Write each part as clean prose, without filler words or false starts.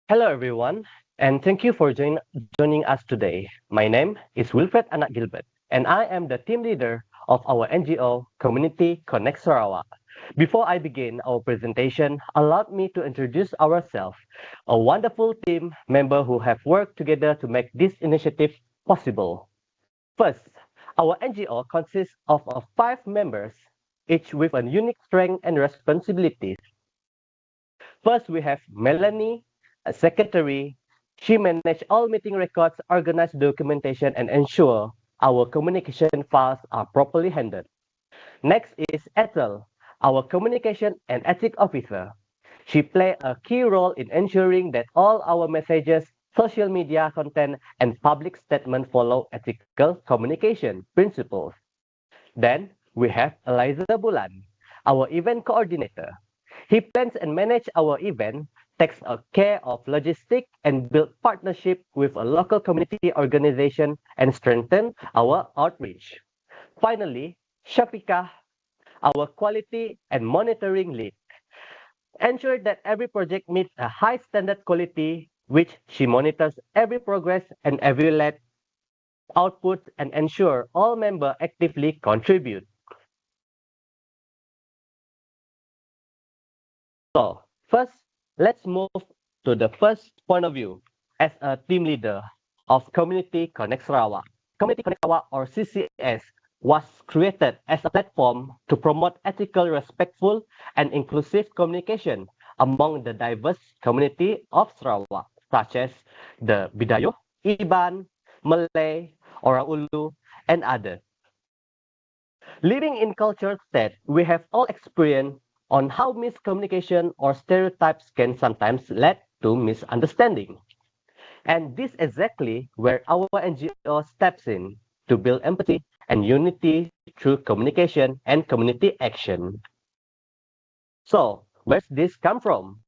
Hello, everyone, and thank you for joining us today. My name is Wilfred Gilbert, and I am the team leader of our NGO Community Connect Sarawak. Before I begin our presentation, allow me to introduce ourselves, a wonderful team member who have worked together to make this initiative possible. First, our NGO consists of 5 members, each with a unique strength and responsibilities. First, we have Melanie, a secretary. She manages all meeting records, organize documentation, and ensure our communication files are properly handled. Next is Ethel, our communication and ethics officer. She plays a key role in ensuring that all our messages, social media content, and public statements follow ethical communication principles. Then we have Eliezer Bulan, our event coordinator. He plans and manages our event, takes care of logistics, and builds partnership with a local community organization and strengthen our outreach. Finally, Syafiqah, our quality and monitoring lead, ensure that every project meets a high standard quality, which she monitors every progress and evaluate outputs and ensure all members actively contribute. So first, let's move to the first point of view as a team leader of Community Connect Sarawak. Community Connect Sarawak, or CCS, was created as a platform to promote ethical, respectful, and inclusive communication among the diverse community of Sarawak, such as the Bidayo, Iban, Malay, Orang Ulu, and others. Living in cultural state, we have all experienced on how miscommunication or stereotypes can sometimes lead to misunderstanding. And this is exactly where our NGO steps in to build empathy and unity through communication and community action. So, where's this come from?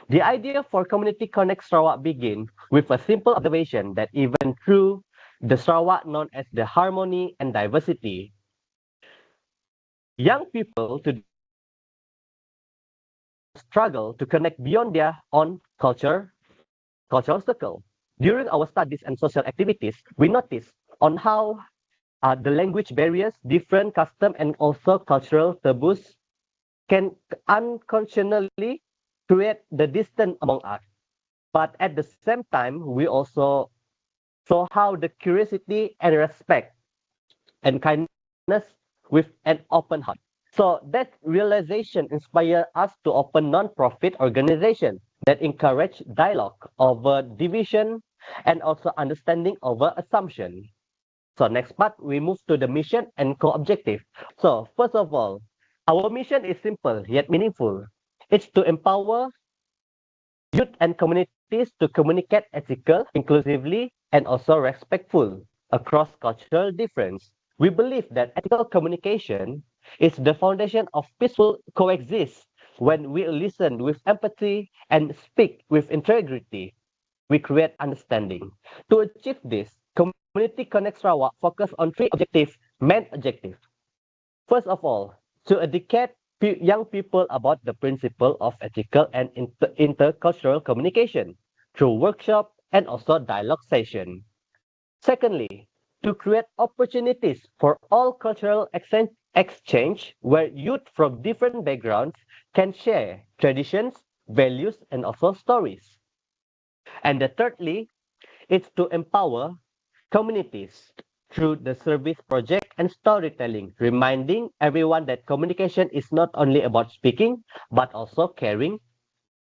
The idea for Community Connect Sarawak begins with a simple observation that even through the Sarawak known as the harmony and diversity, young people today struggle to connect beyond their own cultural circle. During our studies and social activities, we notice on how the language barriers, different custom, and also cultural taboos can unconsciously create the distance among us. But at the same time, we also saw how the curiosity and respect and kindness with an open heart. So that realization inspired us to open non-profit organization that encourage dialogue over division and also understanding over assumption. So next part, we move to the mission and core objective. So first of all, our mission is simple yet meaningful. It's to empower youth and communities to communicate ethical, inclusively, and also respectful across cultural difference. We believe that ethical communication is the foundation of peaceful coexist. When we listen with empathy and speak with integrity, we create understanding. To achieve this, Community Connect Sarawak focus on three main objectives. First of all, to educate young people about the principle of ethical and intercultural communication through workshop and also dialogue session. Secondly, to create opportunities for all cultural exchange where youth from different backgrounds can share traditions, values, and also stories. And the thirdly, is to empower communities through the service project and storytelling, reminding everyone that communication is not only about speaking, but also caring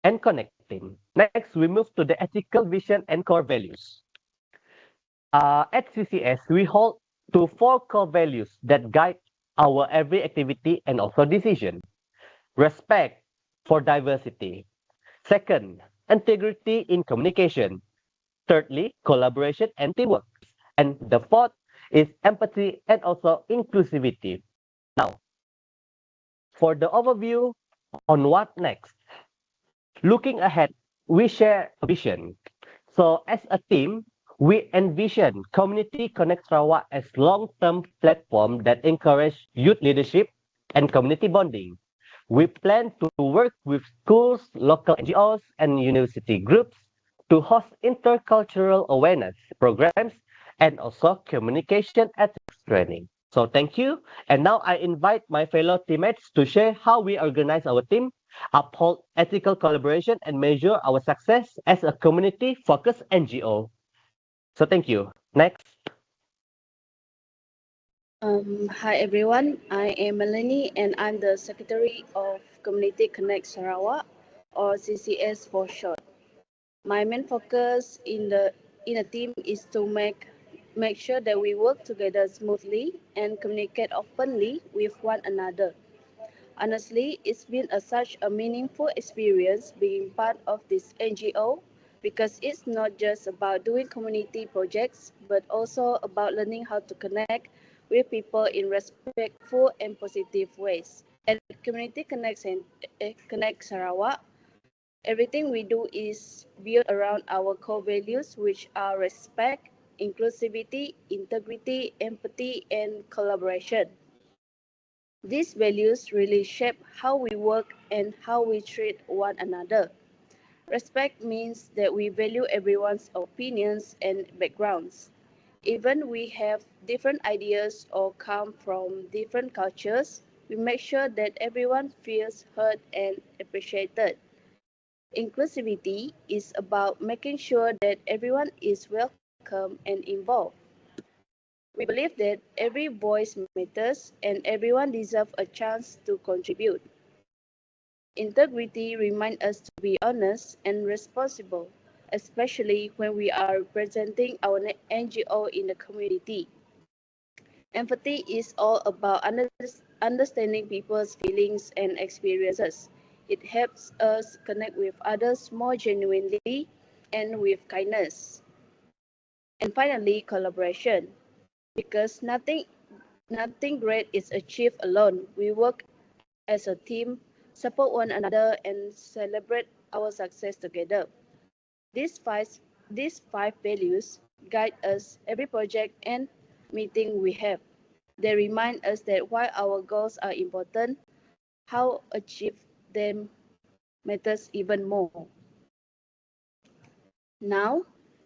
and connecting. Next, we move to the ethical vision and core values. At CCS, we hold to 4 core values that guide our every activity and also decision. Respect for diversity. Second, integrity in communication. Thirdly, collaboration and teamwork. And the fourth is empathy and also inclusivity. Now, for the overview on what next, looking ahead, we share a vision. So as a team, we envision Community Connect Sarawak as long-term platform that encourage youth leadership and community bonding. We plan to work with schools, local NGOs, and university groups to host intercultural awareness programs and also communication ethics training. So thank you. And now I invite my fellow teammates to share how we organize our team, uphold ethical collaboration, and measure our success as a community-focused NGO. So thank you. Next. Hi everyone, I am Melanie and I'm the Secretary of Community Connect Sarawak, or CCS for short. My main focus in a team is to make sure that we work together smoothly and communicate openly with one another. Honestly, it's been such a meaningful experience being part of this NGO because it's not just about doing community projects, but also about learning how to connect with people in respectful and positive ways. At Community Connect, Connect Sarawak, everything we do is built around our core values, which are respect, inclusivity, integrity, empathy, and collaboration. These values really shape how we work and how we treat one another. Respect means that we value everyone's opinions and backgrounds. Even we have different ideas or come from different cultures, we make sure that everyone feels heard and appreciated. Inclusivity is about making sure that everyone is welcome and involved. We believe that every voice matters and everyone deserves a chance to contribute. Integrity reminds us to be honest and responsible, especially when we are representing our NGO in the community. Empathy is all about understanding people's feelings and experiences. It helps us connect with others more genuinely and with kindness. And finally, collaboration. Because nothing great is achieved alone. We work as a team, support one another, and celebrate our success together. These five, these five values guide us every project and meeting we have. They remind us that while our goals are important, how achieve them matters even more. Now,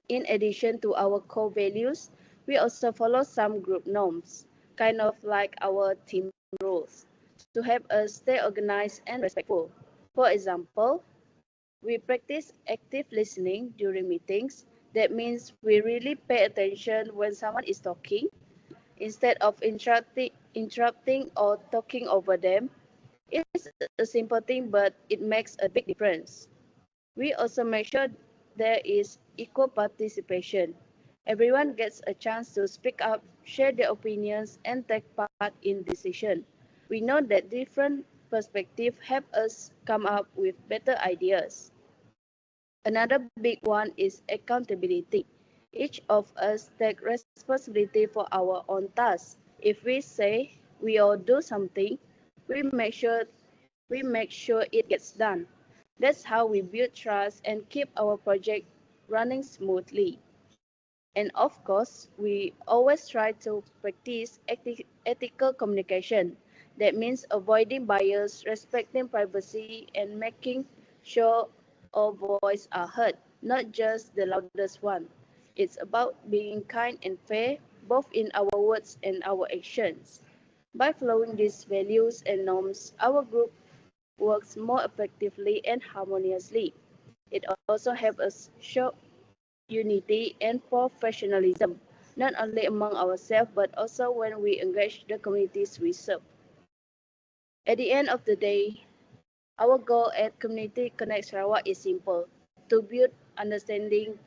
in addition to our core values, we also follow some group norms, kind of like our team rules, to help us stay organized and respectful. For example, we practice active listening during meetings. That means we really pay attention when someone is talking instead of interrupting or talking over them. It's a simple thing, but it makes a big difference. We also make sure there is equal participation. Everyone gets a chance to speak up, share their opinions, and take part in decisions. We know that different perspectives help us come up with better ideas. Another big one is accountability. Each of us take responsibility for our own tasks. If we say we all do something, we make sure it gets done. That's how we build trust and keep our project running smoothly. And of course, we always try to practice ethical communication. That means avoiding bias, respecting privacy, and making sure all voices are heard, not just the loudest one. It's about being kind and fair, both in our words and our actions. By following these values and norms, our group works more effectively and harmoniously. It also helps us show unity and professionalism, not only among ourselves but also when we engage the communities we serve. At the end of the day, our goal at Community Connect Sarawak is simple: to build understanding,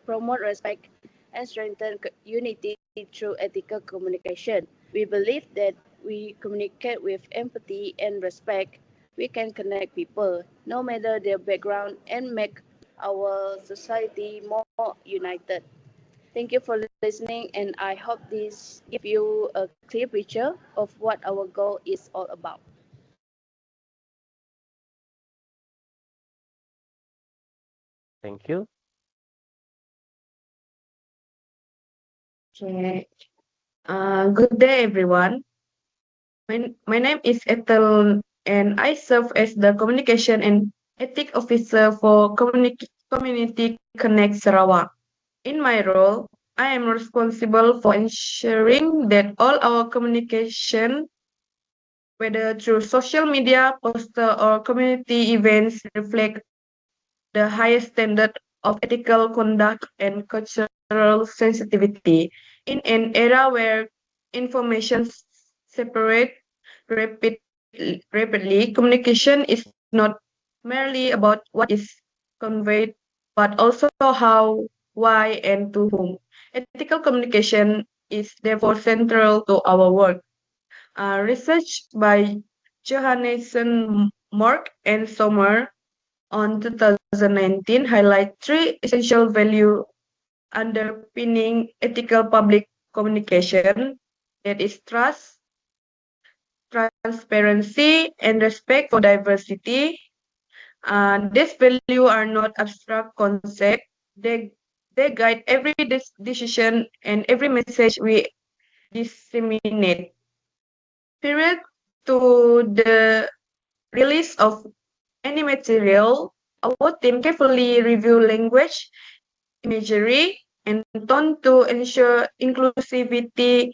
promote respect, and strengthen unity through ethical communication. We believe that we communicate with empathy and respect, we can connect people, no matter their background, and make our society more united. Thank you for listening, and I hope this gives you a clear picture of what our goal is all about. Thank you. Okay. Good day, everyone. My name is Ethel, and I serve as the Communication and Ethics Officer for Community Connect Sarawak. In my role, I am responsible for ensuring that all our communication, whether through social media, poster, or community events, reflect the highest standard of ethical conduct and cultural sensitivity. In an era where information separates rapidly, communication is not merely about what is conveyed, but also how, why, and to whom. Ethical communication is therefore central to our work. Research by Johannessen, Mark, and Sommer on 2019 highlight three essential values underpinning ethical public communication, that is trust, transparency, and respect for diversity. These values are not abstract concepts. They guide every decision and every message we disseminate. Prior to the release of any material, our team carefully review language, imagery, and tone to ensure inclusivity,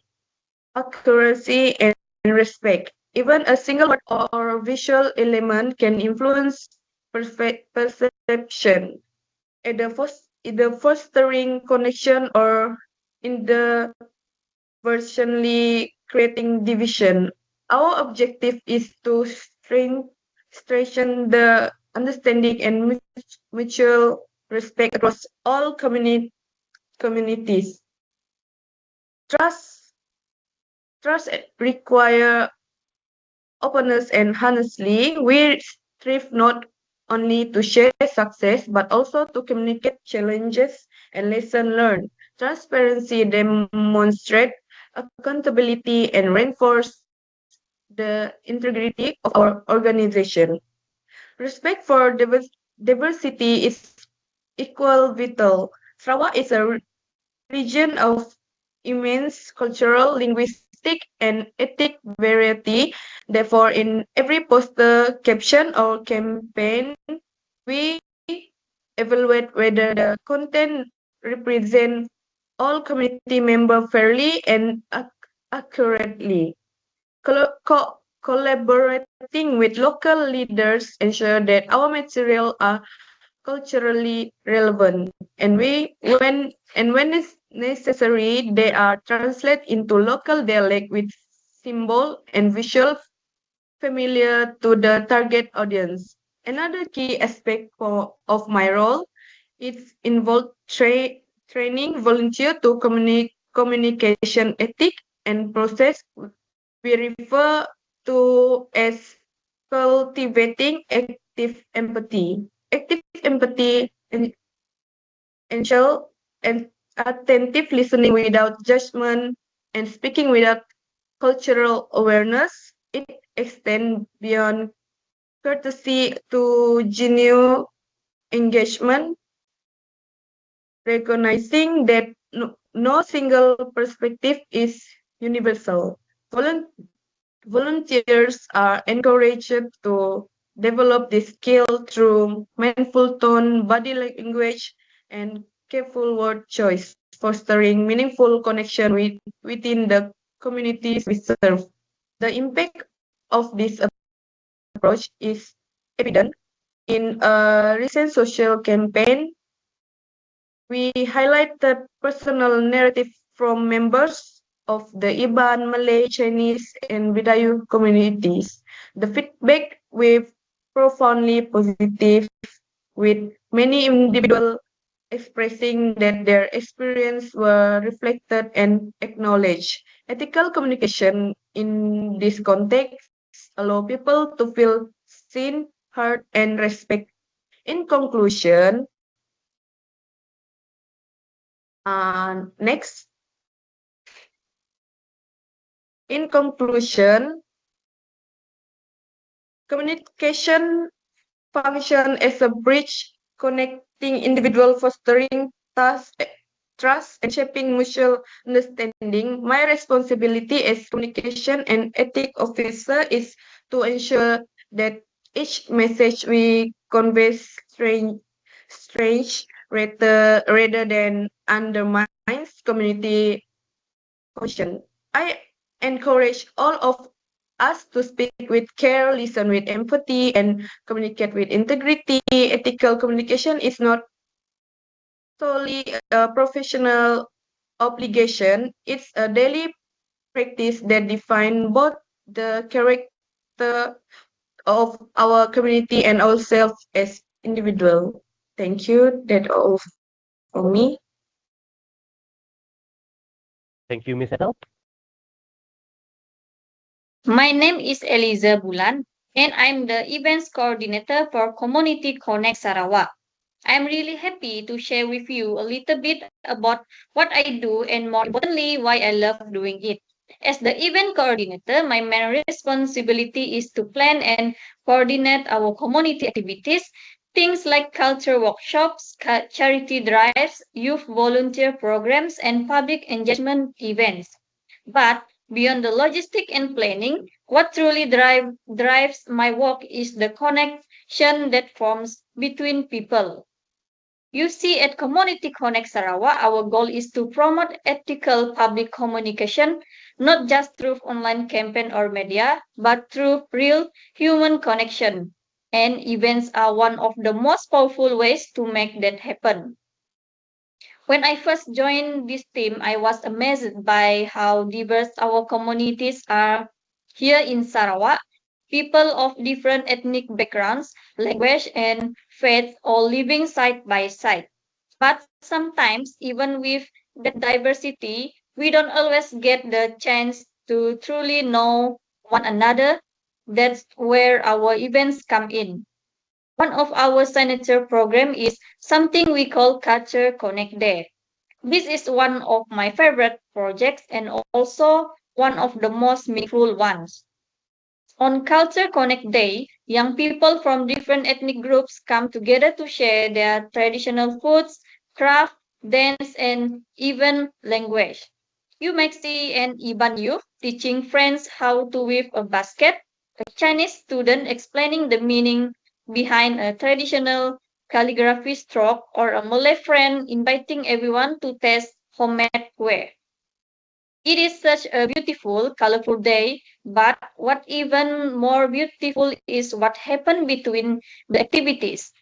accuracy, and respect. Even a single word or visual element can influence perception, either fostering connection or inadvertently creating division. Our objective is to strengthen the understanding and mutual respect across all communities. Trust require openness and honestly. We strive not only to share success but also to communicate challenges and lesson learned. Transparency demonstrate accountability and reinforce the integrity of our organization. Respect for diversity is equal vital. Sarawak is a region of immense cultural, linguistic, and ethnic variety. Therefore, in every poster, caption, or campaign, we evaluate whether the content represents all community members fairly and accurately. Collaborating with local leaders ensure that our material are culturally relevant, and when it's necessary, they are translated into local dialect with symbol and visual familiar to the target audience. Another key aspect of my role is involved training volunteer to communication ethic and process we refer to as cultivating active empathy. Active empathy ensure and attentive listening without judgment and speaking without cultural awareness. It extends beyond courtesy to genuine engagement, recognizing that no single perspective is universal. Volunteers are encouraged to develop this skill through mindful tone, body language, and careful word choice, fostering meaningful connection within the communities we serve. The impact of this approach is evident. In a recent social campaign, we highlighted personal narrative from members of the Iban, Malay, Chinese, and Bidayu communities. The feedback was profoundly positive, with many individuals expressing that their experience were reflected and acknowledged. Ethical communication in this context allow people to feel seen, heard, and respected. In conclusion, next. In conclusion, communication function as a bridge connecting individuals, fostering trust, and shaping mutual understanding. My responsibility as communication and ethics officer is to ensure that each message we convey strange rather than undermines community cohesion. I encourage all of us to speak with care, listen with empathy, and communicate with integrity. Ethical communication is not solely a professional obligation, it's a daily practice that defines both the character of our community and ourselves as individuals. Thank you. That's all for me. Thank you, Miss Ethel. My name is Eliezer Bulan, and I'm the events coordinator for Community Connect Sarawak. I'm really happy to share with you a little bit about what I do and more importantly, why I love doing it. As the event coordinator, my main responsibility is to plan and coordinate our community activities, things like culture workshops, charity drives, youth volunteer programs, and public engagement events. But beyond the logistic and planning, what truly drives my work is the connection that forms between people. You see, at Community Connect Sarawak, our goal is to promote ethical public communication, not just through online campaign or media, but through real human connection. And events are one of the most powerful ways to make that happen. When I first joined this team, I was amazed by how diverse our communities are here in Sarawak. People of different ethnic backgrounds, language, and faith all living side by side. But sometimes, even with that diversity, we don't always get the chance to truly know one another. That's where our events come in. One of our signature program is something we call Culture Connect Day. This is one of my favorite projects and also one of the most meaningful ones. On Culture Connect Day, young people from different ethnic groups come together to share their traditional foods, craft, dance, and even language. You might see an Iban youth teaching friends how to weave a basket, a Chinese student explaining the meaning behind a traditional calligraphy stroke, or a Malay friend inviting everyone to taste homemade ware. It is such a beautiful, colorful day, but what even more beautiful is what happened between the activities.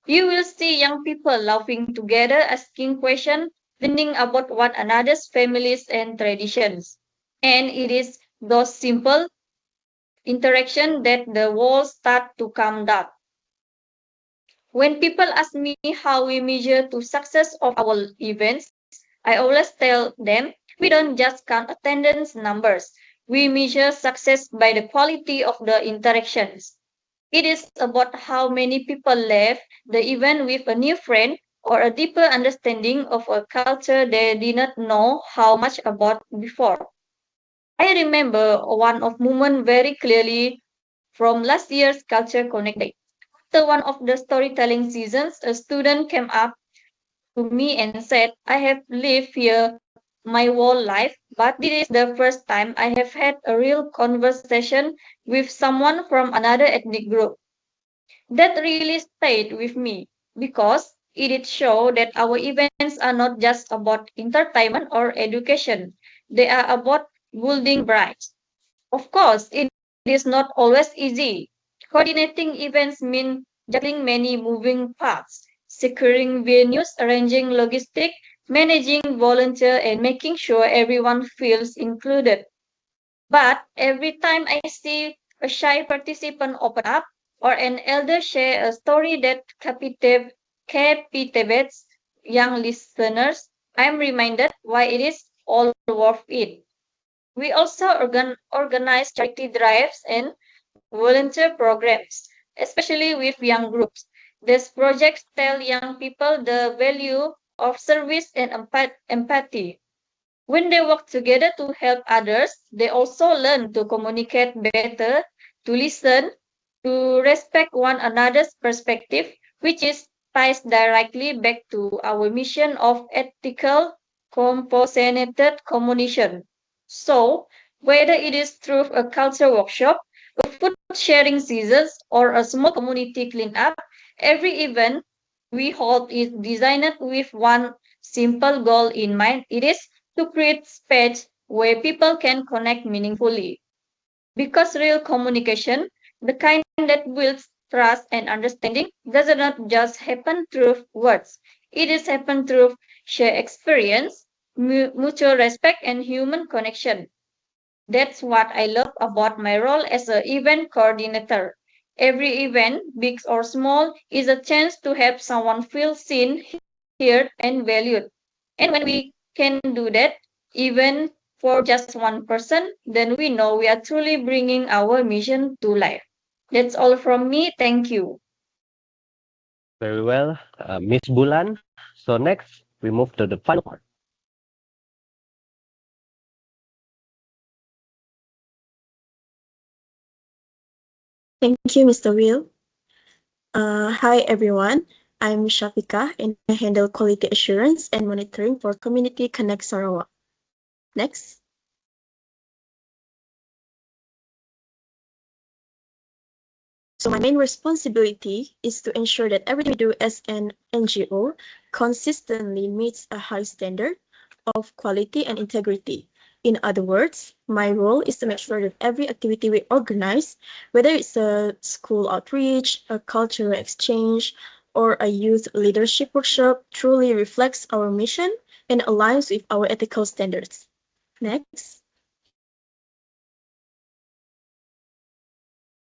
You will see young people laughing together, asking questions, learning about one another's families and traditions. And it is those simple interactions that the walls start to come down. When people ask me how we measure the success of our events, I always tell them we don't just count attendance numbers. We measure success by the quality of the interactions. It is about how many people left the event with a new friend or a deeper understanding of a culture they did not know how much about before. I remember one of moment very clearly from last year's Culture Connect Day. After one of the storytelling seasons, a student came up to me and said, I have lived here my whole life, but this is the first time I have had a real conversation with someone from another ethnic group. That really stayed with me because it did show that our events are not just about entertainment or education. They are about building bridges. Of course, it is not always easy. Coordinating events means juggling many moving parts, securing venues, arranging logistics, managing volunteers, and making sure everyone feels included. But every time I see a shy participant open up or an elder share a story that captivates young listeners, I'm reminded why it is all worth it. We also organize charity drives and volunteer programs, especially with young groups. These projects tell young people the value of service and empathy. When they work together to help others, they also learn to communicate better, to listen, to respect one another's perspective, which is ties directly back to our mission of ethical, compassionate communication. So, whether it is through a culture workshop, a food sharing season, or a small community cleanup, every event we hold is designed with one simple goal in mind. It is to create space where people can connect meaningfully. Because real communication, the kind that builds trust and understanding, does not just happen through words. It is happen through shared experience, mutual respect, and human connection. That's what I love about my role as an event coordinator. Every event, big or small, is a chance to help someone feel seen, heard, and valued. And when we can do that, even for just one person, then we know we are truly bringing our mission to life. That's all from me. Thank you. Very well, Miss Bulan. So next, we move to the final part. Thank you, Mr. Will. Hi, everyone. I'm Syafiqah, and I handle quality assurance and monitoring for Community Connect Sarawak. Next. So my main responsibility is to ensure that everything we do as an NGO consistently meets a high standard of quality and integrity. In other words, my role is to make sure that every activity we organize, whether it's a school outreach, a cultural exchange, or a youth leadership workshop, truly reflects our mission and aligns with our ethical standards. Next.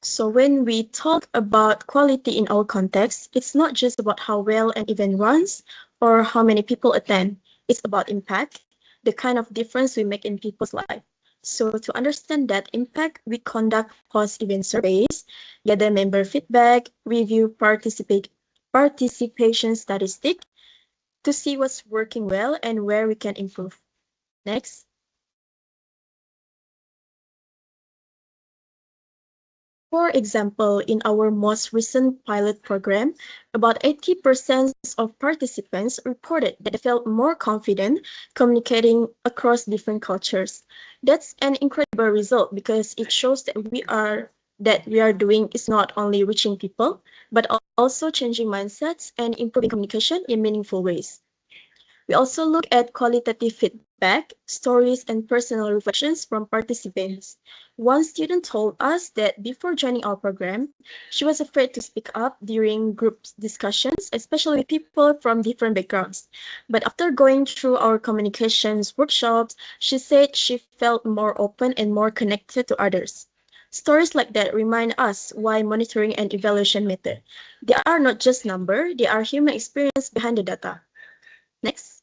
So when we talk about quality in our context, it's not just about how well an event runs or how many people attend. It's about impact, the kind of difference we make in people's lives. So to understand that impact, we conduct post-event surveys, gather member feedback, review participation statistics to see what's working well and where we can improve. Next. For example, in our most recent pilot program, about 80% of participants reported that they felt more confident communicating across different cultures. That's an incredible result because it shows that we are doing is not only reaching people, but also changing mindsets and improving communication in meaningful ways. We also look at qualitative feedback, stories, and personal reflections from participants. One student told us that before joining our program, she was afraid to speak up during group discussions, especially with people from different backgrounds. But after going through our communications workshops, she said she felt more open and more connected to others. Stories like that remind us why monitoring and evaluation matter. They are not just numbers, they are human experience behind the data. Next.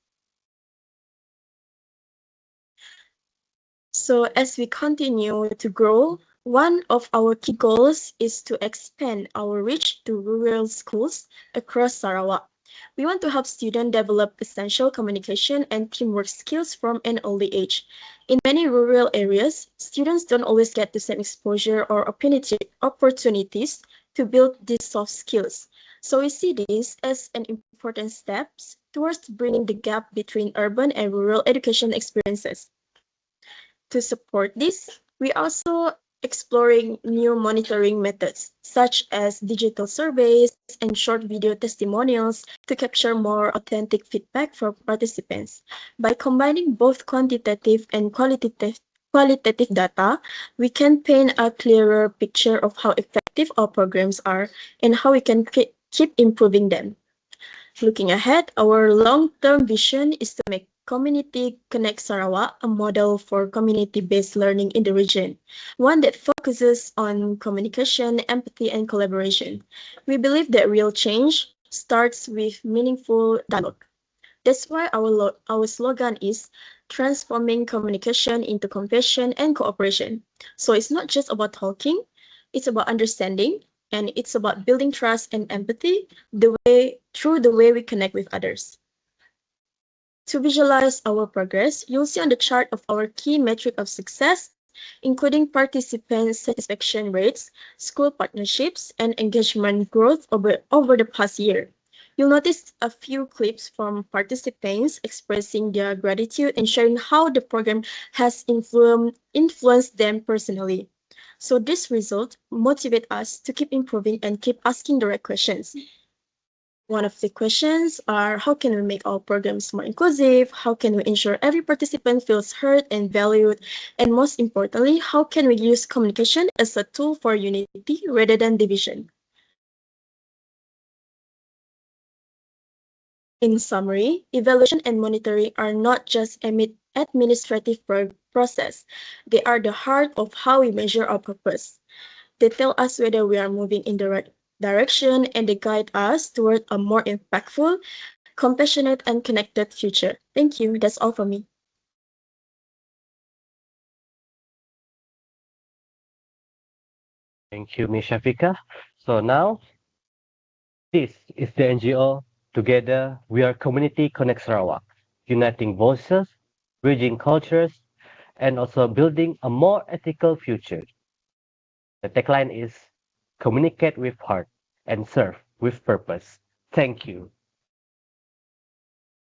So as we continue to grow, one of our key goals is to expand our reach to rural schools across Sarawak. We want to help students develop essential communication and teamwork skills from an early age. In many rural areas, students don't always get the same exposure or opportunities to build these soft skills. So we see this as an important step towards bridging the gap between urban and rural education experiences. To support this, we are also exploring new monitoring methods, such as digital surveys and short video testimonials to capture more authentic feedback from participants. By combining both quantitative and qualitative data, we can paint a clearer picture of how effective our programs are and how we can keep improving them. Looking ahead, our long-term vision is to make Community Connect Sarawak a model for community-based learning in the region, one that focuses on communication, empathy, and collaboration. We believe that real change starts with meaningful dialogue. That's why our slogan is transforming communication into compassion and cooperation. So it's not just about talking, it's about understanding, and it's about building trust and empathy through the way we connect with others. To visualize our progress, you'll see on the chart of our key metric of success, including participant satisfaction rates, school partnerships, and engagement growth over the past year. You'll notice a few clips from participants expressing their gratitude and sharing how the program has influenced them personally. So this result motivates us to keep improving and keep asking the right questions. One of the questions are how can we make our programs more inclusive? How can we ensure every participant feels heard and valued? And most importantly, how can we use communication as a tool for unity rather than division? In summary, evaluation and monitoring are not just administrative process. They are the heart of how we measure our purpose. They tell us whether we are moving in the right direction and they guide us toward a more impactful, compassionate, and connected future. Thank you. That's all for me. Thank you, Ms. Syafiqah. So now, this is the NGO. Together, we are Community Connect Sarawak, uniting voices, bridging cultures, and also building a more ethical future. The tagline is communicate with heart and serve with purpose. Thank you.